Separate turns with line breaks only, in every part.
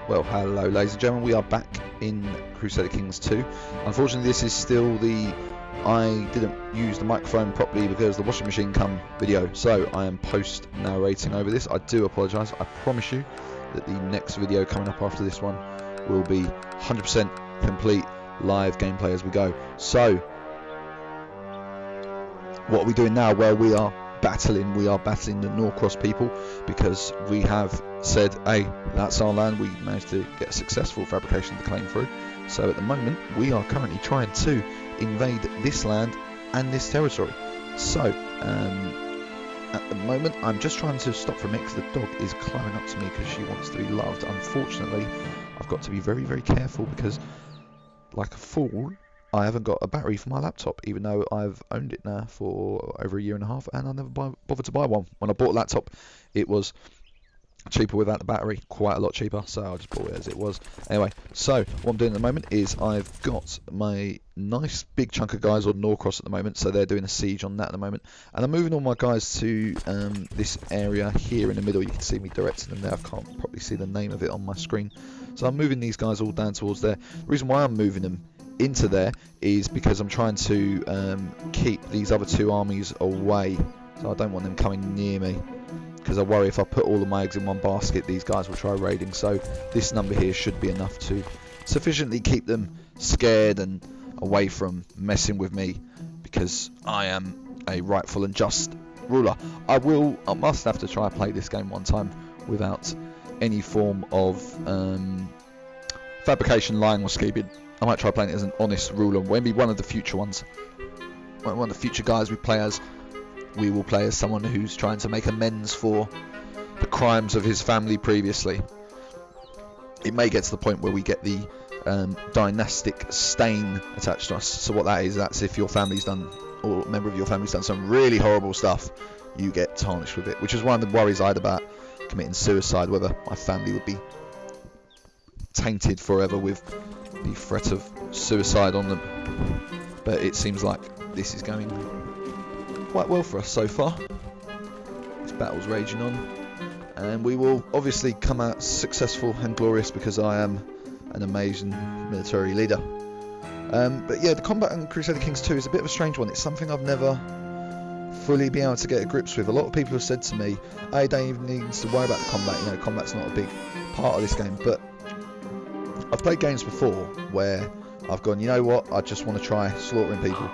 Well, hello ladies and gentlemen, we are back in Crusader Kings 2. Unfortunately this is still I didn't use the microphone properly because the washing machine come video, so I am post narrating over this. I do apologise. I promise you that the next video coming up after this one will be 100% complete live gameplay as we go. So what are we doing now? Well, we are battling the Norcross people because we have said, hey, that's our land. We managed to get a successful fabrication of the claim through. So at the moment we are currently trying to invade this land and this territory. So at the moment I'm just trying to stop from it because the dog is climbing up to me because she wants to be loved. Unfortunately I've got to be very, very careful because, like a fool, I haven't got a battery for my laptop, even though I've owned it now for over a year and a half, and I never bothered to buy one. When I bought a laptop, it was cheaper without the battery, quite a lot cheaper, so I just bought it as it was. Anyway, so what I'm doing at the moment is I've got my nice big chunk of guys on Norcross at the moment, so they're doing a siege on that at the moment, and I'm moving all my guys to this area here in the middle. You can see me directing them there. I can't probably see the name of it on my screen, so I'm moving these guys all down towards there. The reason why I'm moving them into there is because I'm trying to keep these other two armies away, so I don't want them coming near me, because I worry if I put all of my eggs in one basket these guys will try raiding. So this number here should be enough to sufficiently keep them scared and away from messing with me, because I am a rightful and just ruler. I must have to try and play this game one time without any form of fabrication, lying or scheming. I might try playing it as an honest ruler. Maybe one of the future ones. One of the future guys we play as, we will play as someone who's trying to make amends for the crimes of his family previously. It may get to the point where we get the dynastic stain attached to us. So what that is, that's if your family's done, or a member of your family's done some really horrible stuff, you get tarnished with it. Which is one of the worries I had about committing suicide, whether my family would be tainted forever with the threat of suicide on them. But it seems like this is going quite well for us so far. This battle's raging on, and we will obviously come out successful and glorious because I am an amazing military leader. But yeah, the combat in Crusader Kings 2 is a bit of a strange one. It's something I've never fully been able to get a grips with. A lot of people have said to me, I don't even need to worry about the combat, you know, combat's not a big part of this game. But I've played games before where I've gone, you know what, I just want to try slaughtering people.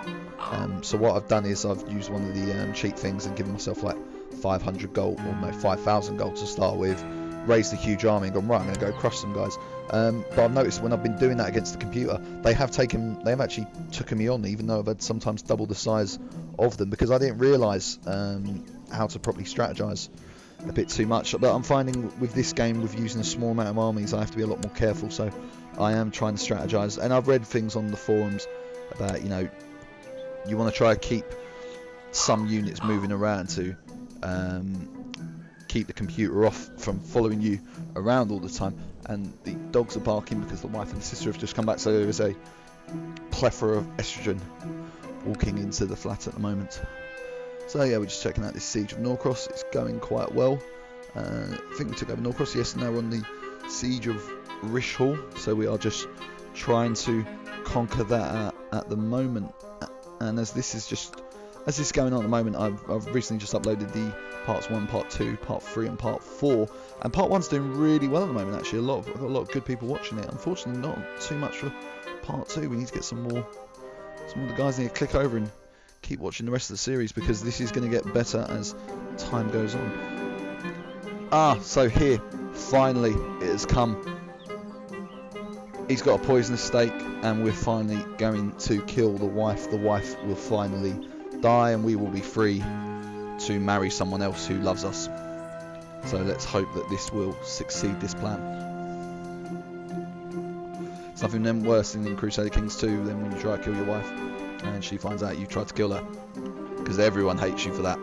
So what I've done is I've used one of the cheat things and given myself like 500 gold, or no, 5,000 gold to start with, raised a huge army and gone, right, I'm going to go crush some guys. But I've noticed when I've been doing that against the computer, they have actually taken me on, even though I've had sometimes double the size of them, because I didn't realise how to properly strategize a bit too much. But I'm finding with this game, with using a small amount of armies, I have to be a lot more careful, so I am trying to strategize. And I've read things on the forums about, you know, you want to try to keep some units moving around to keep the computer off from following you around all the time. And the dogs are barking because the wife and the sister have just come back, so there is a plethora of estrogen walking into the flat at the moment. So yeah, we're just checking out this siege of Norcross. It's going quite well. I think we took over Norcross. Yes, now we're on the siege of Rish Hall, so we are just trying to conquer that at the moment. And as this is going on at the moment, I've recently just uploaded the parts 1, part 2, part 3 and part 4, and part 1's doing really well at the moment actually. I've got a lot of good people watching it. Unfortunately not too much for part 2. We need to get some more of the guys need to click over and keep watching the rest of the series, because this is going to get better as time goes on. So here, finally it has come. He's got a poisonous stake and we're finally going to kill the wife. The wife will finally die and we will be free to marry someone else who loves us. So let's hope that this will succeed, this plan. It's nothing then worse than in Crusader Kings 2 than when you try to kill your wife and she finds out you tried to kill her, because everyone hates you for that.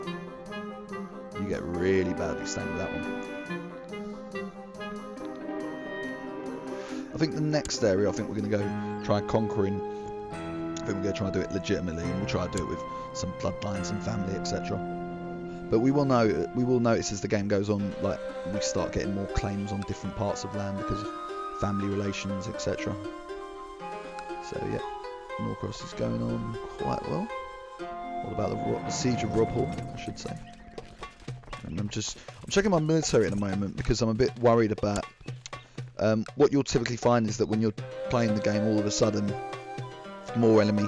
You get really badly stained with that one. I think the next area, I think we're going to go try conquering. I think we're going to try and do it legitimately, and we'll try to do it with some bloodlines and family, etc. But we will notice as the game goes on, like we start getting more claims on different parts of land because of family relations, etc. So yeah, Norcross is going on quite well. What about the siege of Robhall, I should say. And I'm checking my military at the moment because I'm a bit worried about what you'll typically find is that when you're playing the game, all of a sudden more enemy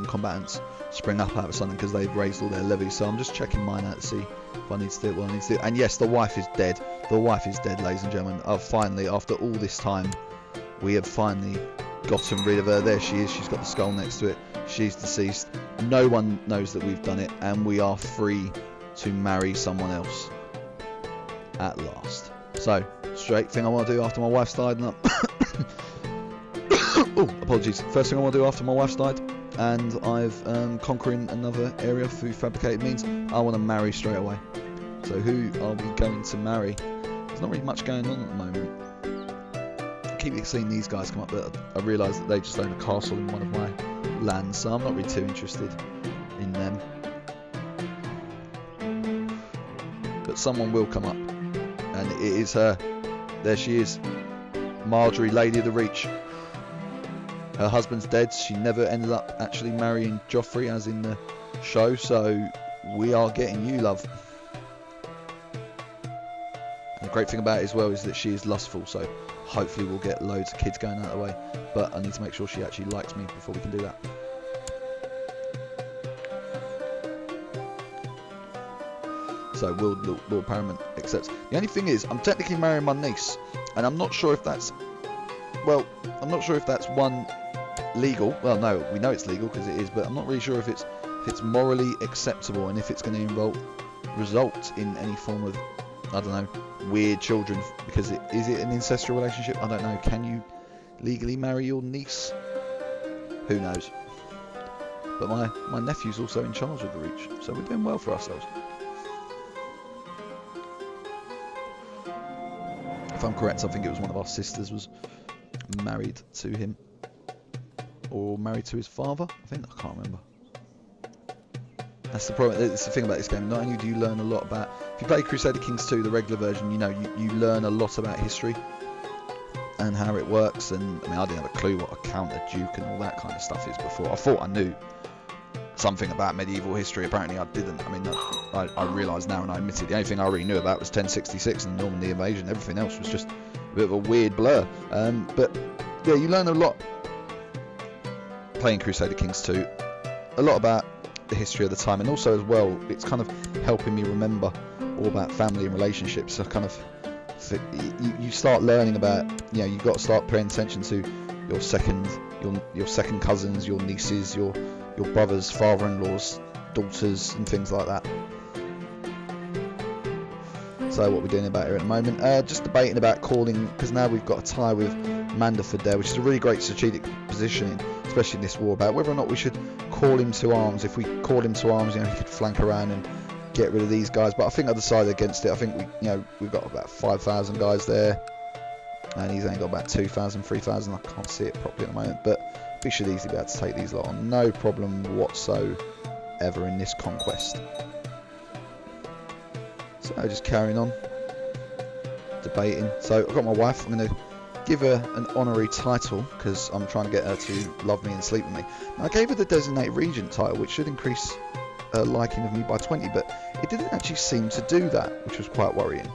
combatants spring up out of sudden because they've raised all their levies. So I'm just checking mine out to see if I need to do what I need to do. And yes, the wife is dead. The wife is dead, ladies and gentlemen. I've finally, after all this time, we have finally gotten rid of her. There she is. She's got the skull next to it. She's deceased. No one knows that we've done it, and we are free to marry someone else at last. So, straight thing I want to do after my wife's died. And oh, apologies. First thing I want to do after my wife's died, and I've conquering another area through fabricated means, I want to marry straight away. So who are we going to marry? There's not really much going on at the moment. I keep seeing these guys come up, but I realise that they just own a castle in one of my lands, so I'm not really too interested in them. But someone will come up, and it is her. There she is, Marjorie, Lady of the Reach. Her husband's dead. She never ended up actually marrying Joffrey as in the show, so we are getting you, love. And the great thing about it as well is that she is lustful, so hopefully we'll get loads of kids going out of the way. But I need to make sure she actually likes me before we can do that. So will Paramount accepts. The only thing is, I'm technically marrying my niece, and I'm not sure if that's, well, I'm not sure if that's one legal. Well, no, we know it's legal because it is, but I'm not really sure if it's morally acceptable and if it's going to result in any form of, I don't know, weird children. Because is it an incestual relationship? I don't know. Can you legally marry your niece? Who knows? But my nephew's also in charge of the Reach, so we're doing well for ourselves. If I'm correct, I think it was one of our sisters was married to him, or married to his father. I can't remember. That's the problem. It's the thing about this game. Not only do you learn a lot about, if you play Crusader Kings 2, the regular version, you learn a lot about history and how it works. And I mean, I didn't have a clue what a counter duke and all that kind of stuff is before. I thought I knew something about medieval history. Apparently I didn't. I mean, I realise now, and I admit it, the only thing I really knew about was 1066 and the Normandy invasion. Everything else was just a bit of a weird blur. But yeah, you learn a lot playing Crusader Kings 2, a lot about the history of the time, and also as well, it's kind of helping me remember all about family and relationships. So kind of you start learning about, you've got to start paying attention to your second cousins, your nieces, your brothers, father-in-laws, daughters, and things like that. So what we're doing about here at the moment, just debating about calling, because now we've got a tie with Manderford there, which is a really great strategic positioning, especially in this war, about whether or not we should call him to arms. If we call him to arms, he could flank around and get rid of these guys. But I think I decided against it. I think we've got about 5,000 guys there, and he's only got about 2,000, 3,000. I can't see it properly at the moment, but we should easily be able to take these lot on, no problem whatsoever in this conquest. So just carrying on, debating. So I've got my wife. I'm going to give her an honorary title because I'm trying to get her to love me and sleep with me. Now, I gave her the designated regent title, which should increase her liking of me by 20, but it didn't actually seem to do that, which was quite worrying.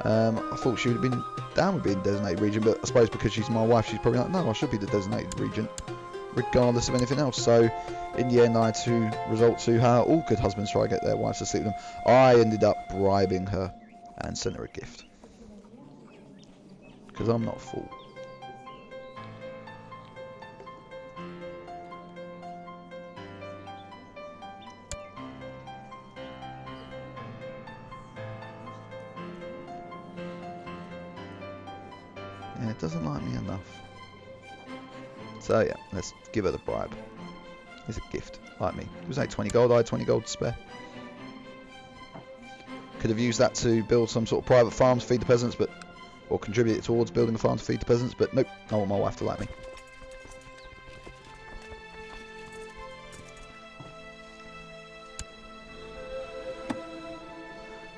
I thought she would have been down with being designated regent, but I suppose because she's my wife, she's probably like, no, I should be the designated regent regardless of anything else. So in the end, I had to resort to how all good husbands try to get their wives to sleep with them. I ended up bribing her and sent her a gift, because I'm not a fool. Yeah, it doesn't like me enough. So yeah, let's give her the bribe. It's a gift, like me. It was like 20 gold, I had 20 gold to spare. Could have used that to build some sort of private farm to feed the peasants, or contribute it towards building a farm to feed the peasants, but nope, I want my wife to like me.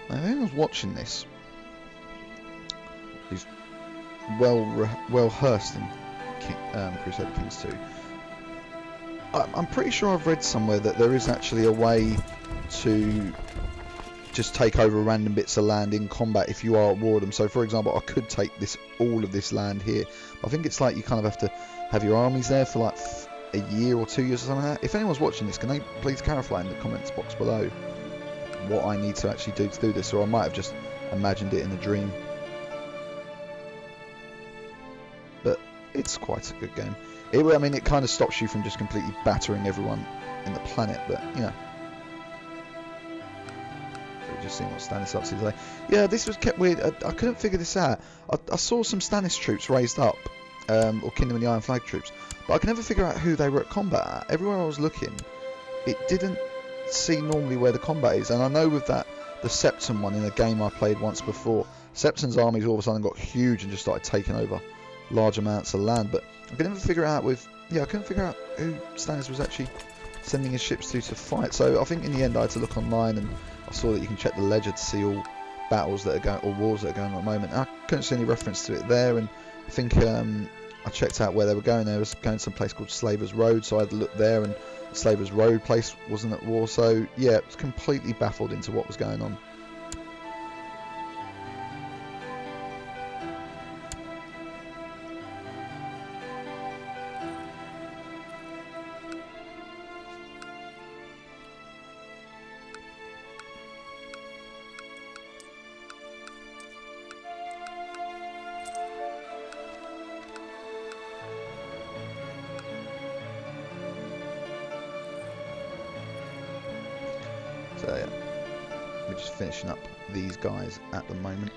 Now, if anyone's watching this, who's well rehearsed in Crusader Kings 2. I'm pretty sure I've read somewhere that there is actually a way to just take over random bits of land in combat if you are at Wardham. So for example, I could take all of this land here. I think it's like you kind of have to have your armies there for like a year or 2 years or something like that. If anyone's watching this, can they please clarify in the comments box below what I need to actually do to do this, or I might have just imagined it in a dream. But it's quite a good game. I mean, it kind of stops you from just completely battering everyone in the planet, but you know. Just seeing what Stannis up to today. Yeah, this was kept weird. I couldn't figure this out. I saw some Stannis troops raised up, or Kingdom of the Iron Flag troops, but I could never figure out who they were at combat at. Everywhere I was looking, it didn't see normally where the combat is. And I know with that, the Septon one in a game I played once before, Septon's armies all of a sudden got huge and just started taking over large amounts of land. But I could never figure out I couldn't figure out who Stannis was actually sending his ships to fight. So I think in the end I had to look online, and I saw that you can check the ledger to see all battles that are going, or wars that are going on at the moment. And I couldn't see any reference to it there, and I think I checked out where they were going. They was going to some place called Slavers Road, so I had to look there, and Slavers Road place wasn't at war. So yeah, it was completely baffled into what was going on. So yeah, we're just finishing up these guys at the moment.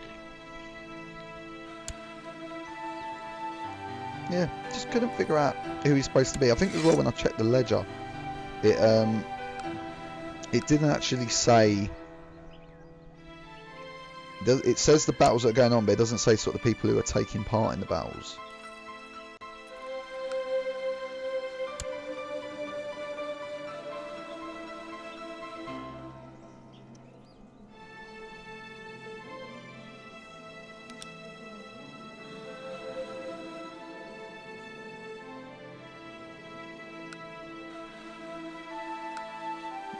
Yeah, just couldn't figure out who he's supposed to be. I think as well when I checked the ledger, it didn't actually say. It says the battles that are going on, but it doesn't say sort of the people who are taking part in the battles.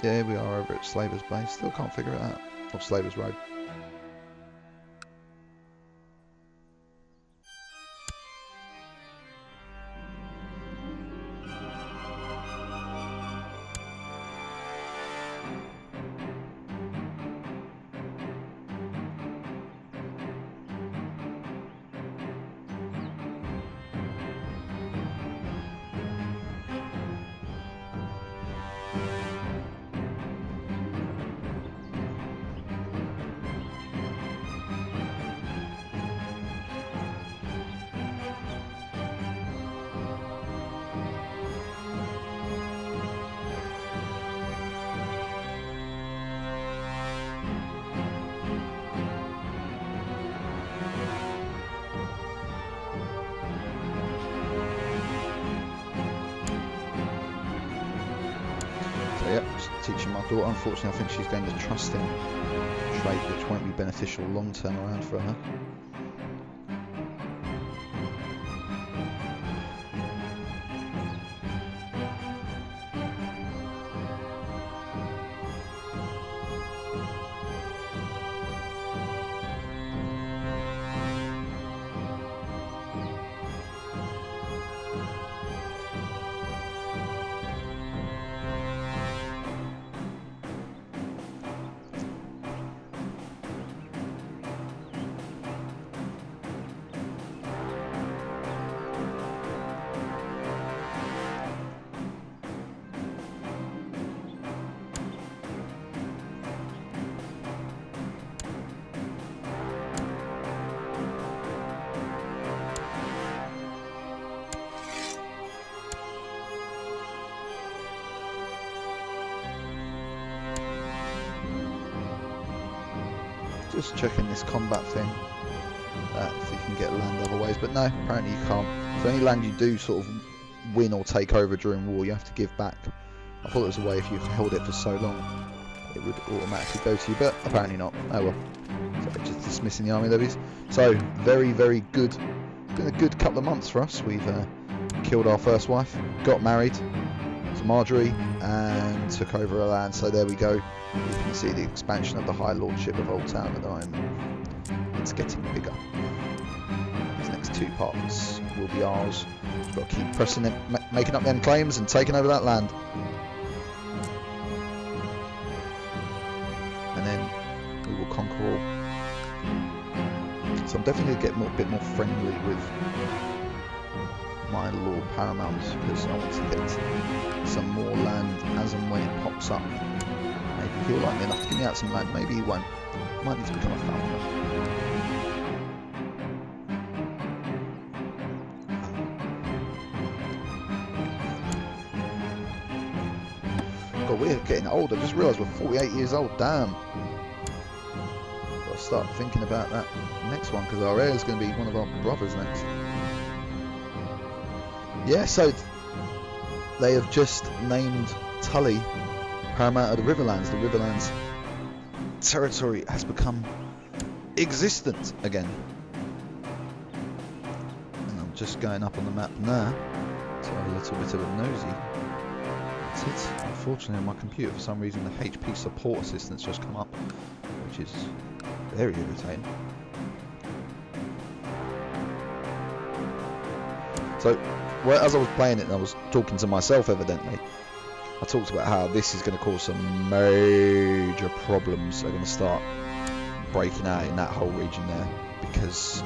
Yeah, we are over at Slavers Base. Still can't figure it out. Or Slavers Road. Yep, just teaching my daughter. Unfortunately, I think she's going to trusting trait, which won't be beneficial long term around for her. Just checking this combat thing, if you can get land other ways, but no, apparently you can't. So any land you do sort of win or take over during war, you have to give back. I thought there was a way if you held it for so long, it would automatically go to you, but apparently not. Oh well. So just dismissing the army levies. So very, very good been a good couple of months for us. We've killed our first wife, got married to Marjorie, and took over her land. So there we go. You can see the expansion of the High Lordship of Old Town at the moment. It's getting bigger. These next 2 parts will be ours. We've got to keep pressing it, making up them claims and taking over that land. And then we will conquer all. So I'm definitely going to get a bit more friendly with my Lord Paramounts, because I want to get some more land as and when it pops up. Maybe he'll like me enough to give me out some land, maybe he won't. Might need to become a founder. God, we're getting old. I just realised we're 48 years old, damn. Got to start thinking about that next one, because our heir is going to be one of our brothers next. Yeah, so they have just named Tully Paramount of the Riverlands. The Riverlands territory has become existent again. And I'm just going up on the map now to have a little bit of a nosy. That's it. Unfortunately on my computer for some reason the HP support assistance just come up, which is very irritating. So, well, as I was playing it and I was talking to myself evidently, I talked about how this is going to cause some major problems. They're going to start breaking out in that whole region there, because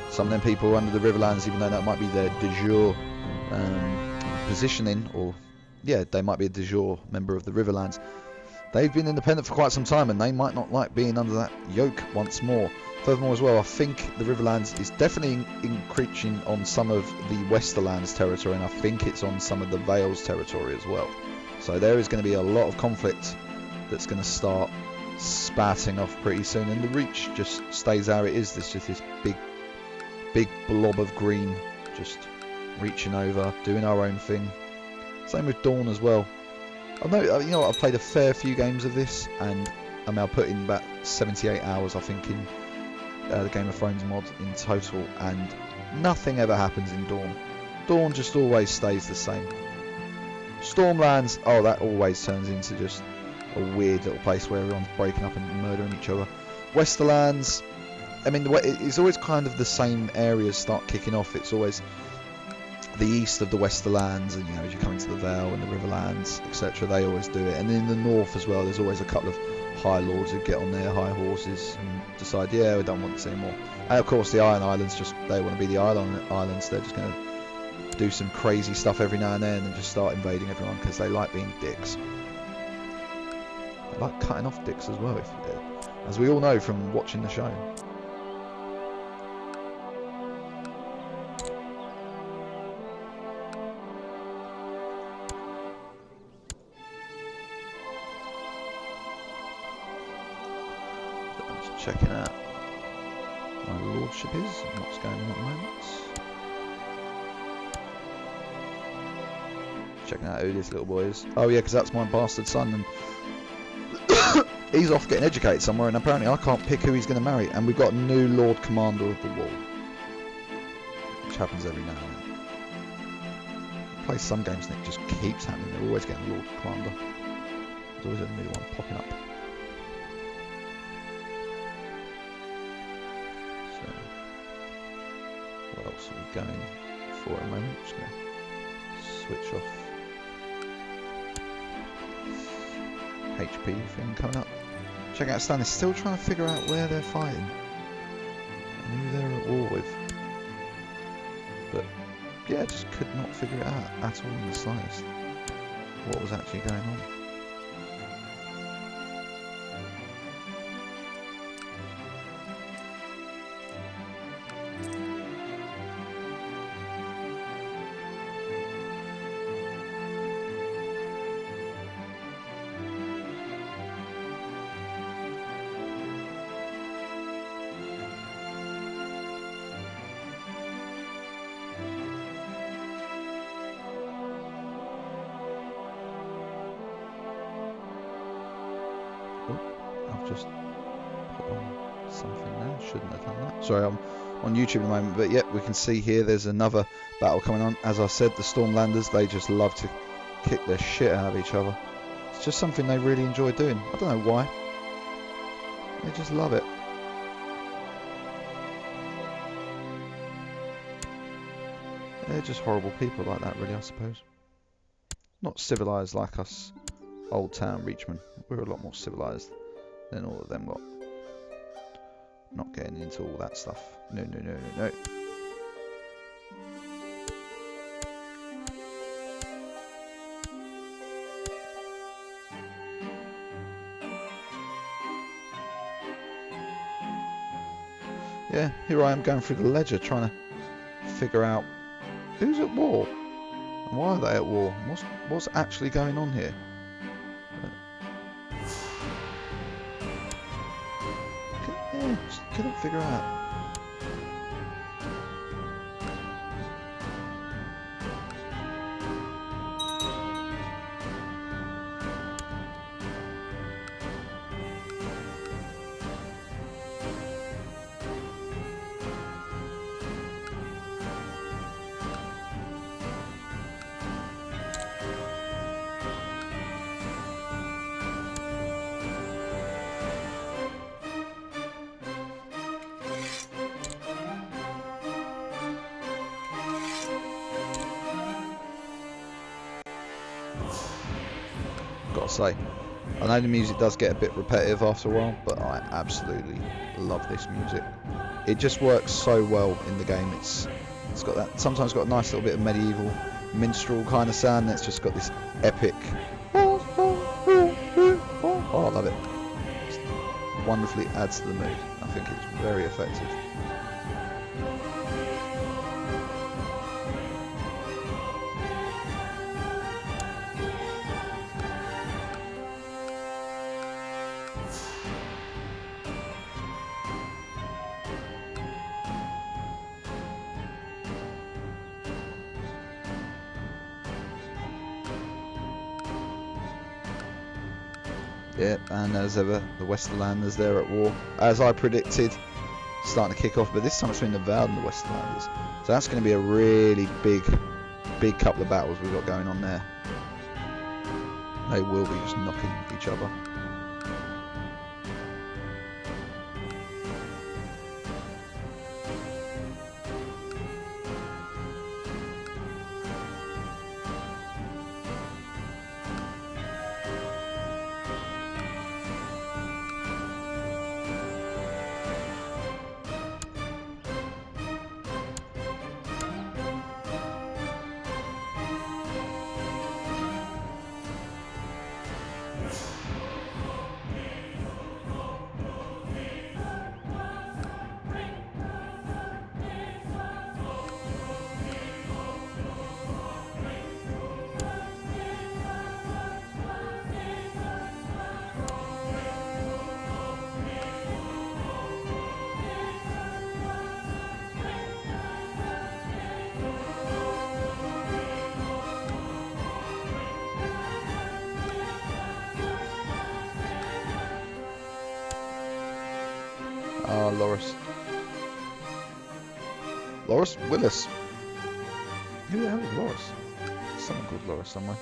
some of them people under the Riverlands, even though that might be their de jure positioning, or yeah, they might be a de jure member of the Riverlands, they've been independent for quite some time and they might not like being under that yoke once more. Furthermore as well, I think the Riverlands is definitely encroaching on some of the Westerlands territory, and I think it's on some of the Vales territory as well. So there is going to be a lot of conflict that's going to start spouting off pretty soon, and the Reach just stays how it is. There's just this big blob of green just reaching over, doing our own thing. Same with Dawn as well. I know, you know what, I've played a fair few games of this, and I mean, I put in about 78 hours I think in the Game of Thrones mod in total, and nothing ever happens in Dawn. Dawn just always stays the same. Stormlands, oh, that always turns into just a weird little place where everyone's breaking up and murdering each other. Westerlands, I mean, it's always kind of the same areas start kicking off. It's always the east of the Westerlands, and you know, as you come into the Vale and the Riverlands, etc., they always do it. And in the north as well, there's always a couple of High Lords who get on their high horses and decide, yeah, we don't want this anymore. And of course the Iron Islands, just they want to be the Islands. They're just going to do some crazy stuff every now and then and just start invading everyone because they like being dicks. They like cutting off dicks as well, as we all know from watching the show. Checking out my lordship is and what's going on at the moment. Checking out who this little boy is. Oh yeah, because that's my bastard son, and he's off getting educated somewhere, and apparently I can't pick who he's going to marry. And we've got a new Lord Commander of the Wall, which happens every now and then. Play some games and it just keeps happening. They're always getting Lord Commander. There's always a new one popping up. What else are we going for at the moment? Just going to switch off HP thing coming up. Check out Stan is still trying to figure out where they're fighting and who they're at war with. But yeah, just could not figure it out at all in the slightest what was actually going on. I've just put on something there. Shouldn't have done that. Sorry, I'm on YouTube at the moment, but yep, we can see here there's another battle coming on. As I said, the Stormlanders, they just love to kick their shit out of each other. It's just something they really enjoy doing. I don't know why. They just love it. They're just horrible people like that, really, I suppose. Not civilised like us Old Town Reachmen. We're a lot more civilised than all of them lot. Not getting into all that stuff. No, no, no, no, no. Yeah, here I am going through the ledger trying to figure out who's at war and why are they at war? What's actually going on here? Yeah, just couldn't figure out. Gotta say, I know the music does get a bit repetitive after a while, but I absolutely love this music. It just works so well in the game. It's got that, sometimes got a nice little bit of medieval minstrel kind of sound, and it's just got this epic. Oh, I love it. Just wonderfully adds to the mood. I think it's very effective. Yeah, and as ever, the Westerlanders there at war, as I predicted, starting to kick off. But this time it's between the Veld and the Westerlanders, so that's going to be a really big couple of battles we've got going on there. They will be just knocking each other. Loras. Loras Willis. Who the hell is Loras? Someone called Loras somewhere.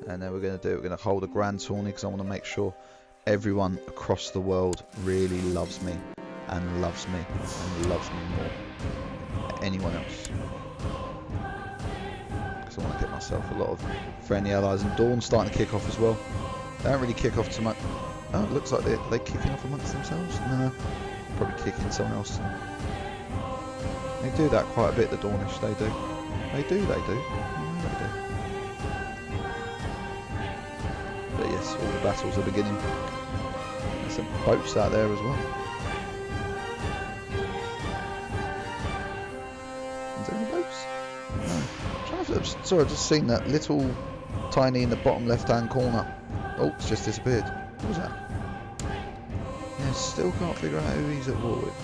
And then we're going to hold a grand tourney because I want to make sure everyone across the world really loves me and loves me and loves me more than anyone else. I want to get myself a lot of friendly allies, and Dawn's starting to kick off as well. They don't really kick off too much. Oh, it looks like they're kicking off amongst themselves. No, probably kicking someone else. They do that quite a bit, the Dornish. They do. They do. They do. But yes, all the battles are beginning. There's some boats out there as well. Is there any boats? No. Sorry, I've just seen that little tiny in the bottom left hand corner. Oh, it's just disappeared. What was that? Yeah, still can't figure out who he's at war with.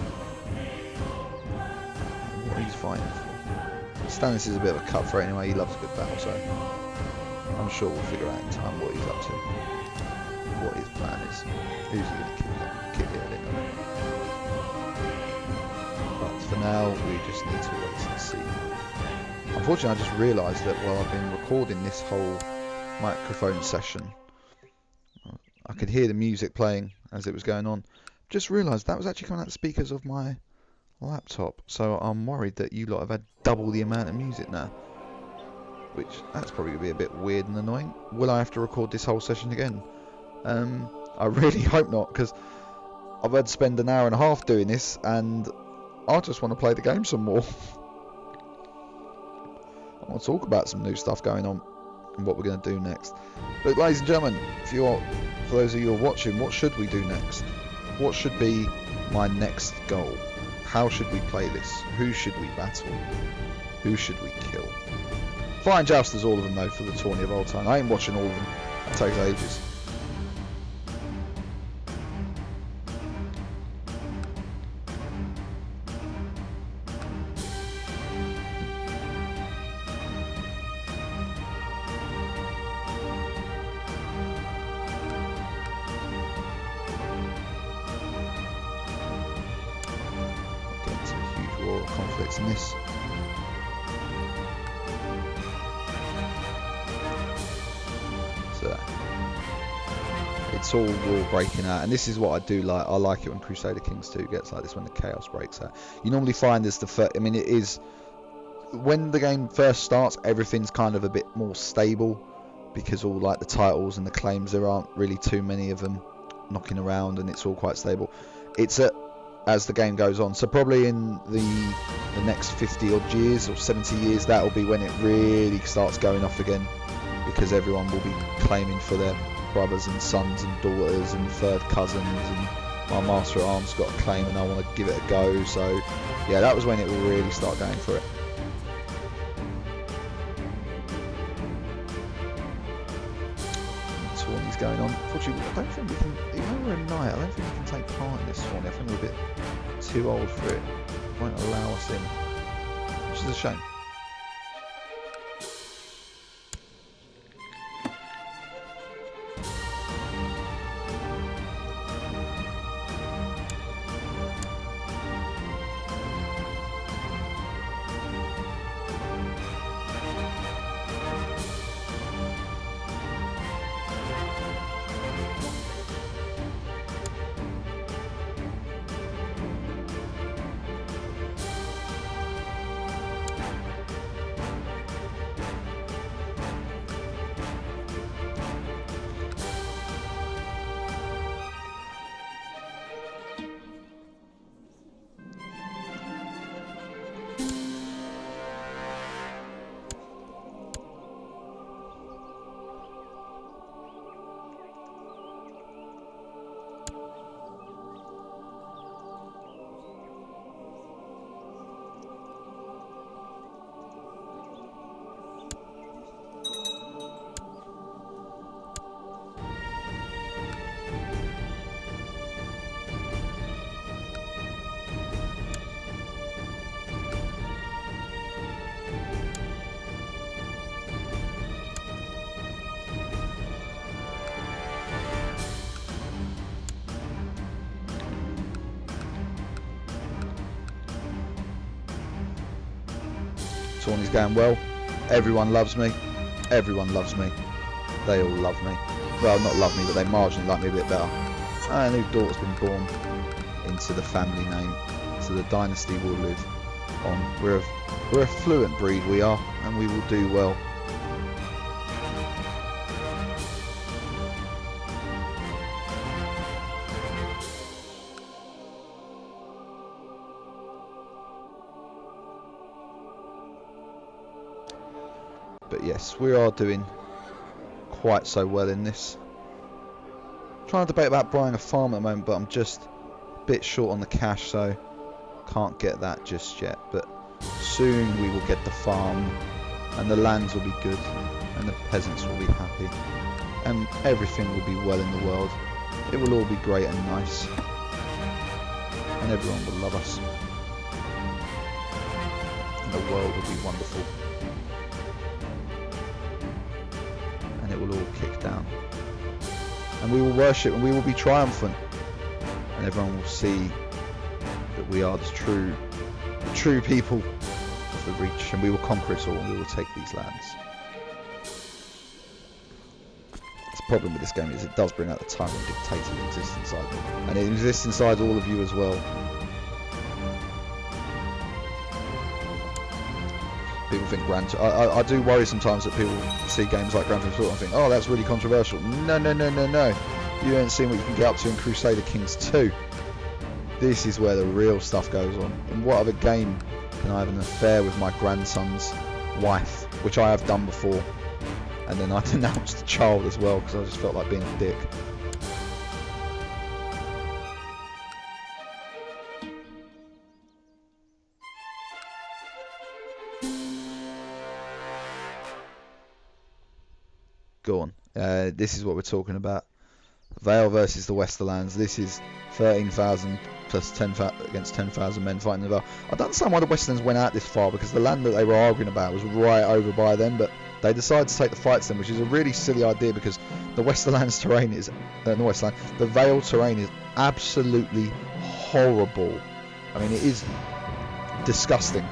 What he's fighting for. Stannis is a bit of a cutthroat anyway, he loves a good battle, so I I'm sure we'll figure out in time what he's up to, what his plan is. Who's he going to kill it? But for now, we just need to wait and see. Unfortunately, I just realised that while I've been recording this whole microphone session, I could hear the music playing as it was going on. Just realised that was actually coming out the speakers of my laptop, so I'm worried that you lot have had double the amount of music now, which that's probably going to be a bit weird and annoying. Will I have to record this whole session again? I really hope not, because I've had to spend an hour and a half doing this and I just want to play the game some more. I want to talk about some new stuff going on and what we're going to do next. But ladies and gentlemen, for those of you who are watching, what should we do next? What should be my next goal? How should we play this? Who should we battle? Who should we kill? Fine jousters, all of them though, for the tourney of old time. I ain't watching all of them. That takes ages. Conflicts in this. So it's all war breaking out, and this is what I do like. I like it when Crusader Kings 2 gets like this, when the chaos breaks out. You normally find as the first, I mean, it is when the game first starts, everything's kind of a bit more stable because all like the titles and the claims, there aren't really too many of them knocking around, and it's all quite stable. It's as the game goes on, so probably in the next 50 odd years or 70 years, that'll be when it really starts going off again, because everyone will be claiming for their brothers and sons and daughters and third cousins, and my master at arms got a claim and I want to give it a go. So yeah, that was when it will really start going for it. Tourney's going on. Unfortunately, I don't think we can, even though we're a knight, I don't think we can take part in this tourney. I think we're a bit too old for it. It won't allow us in, which is a shame. Tourney's going well. Everyone loves me. Everyone loves me. They all love me. Well, not love me, but they marginally like me a bit better. A new daughter's been born into the family name, so the dynasty will live on. We're a fluent breed, we are, and we will do well. But yes, we are doing quite so well in this. Trying to debate about buying a farm at the moment, but I'm just a bit short on the cash, so can't get that just yet. But soon we will get the farm, and the lands will be good, and the peasants will be happy, and everything will be well in the world. It will all be great and nice, and everyone will love us, and the world will be wonderful. it will all kick down. And we will worship and we will be triumphant. And everyone will see that we are the true people of the Reach, and we will conquer it all and we will take these lands. The problem with this game is it does bring out the tyrant dictator that exists inside them. And it exists inside all of you as well. People think I do worry sometimes that people see games like Grand Theft Auto and think, oh, that's really controversial. No. You ain't seen what you can get up to in Crusader Kings 2. This is where the real stuff goes on. In what other game can I have an affair with my grandson's wife, which I have done before, and then I denounced the child as well because I just felt like being a dick. Go on. This is what we're talking about. Vale versus the Westerlands. This is 13,000 plus 10,000 against 10,000 men fighting the Vale. I don't understand why the Westerlands went out this far, because the land that they were arguing about was right over by them, but they decided to take the fight to them, which is a really silly idea because the Westerlands terrain is the Vale terrain is absolutely horrible. I mean, it is disgusting.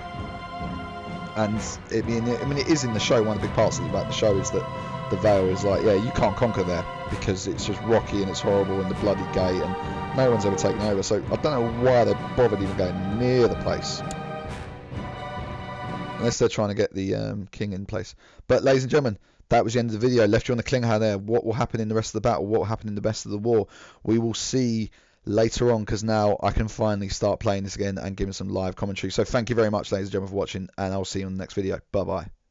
And it is in the show. One of the big parts about the show is that the Vale is like, yeah, you can't conquer there because it's just rocky and it's horrible and the bloody gate and no one's ever taken over. So I don't know why they bothered even going near the place, unless they're trying to get the king in place. But ladies and gentlemen, that was the end of the video. Left you on the cliffhanger there. What will happen in the rest of the battle? What will happen in the rest of the war? We will see later on, because now I can finally start playing this again and giving some live commentary. So thank you very much, ladies and gentlemen, for watching, and I'll see you on the next video. Bye bye.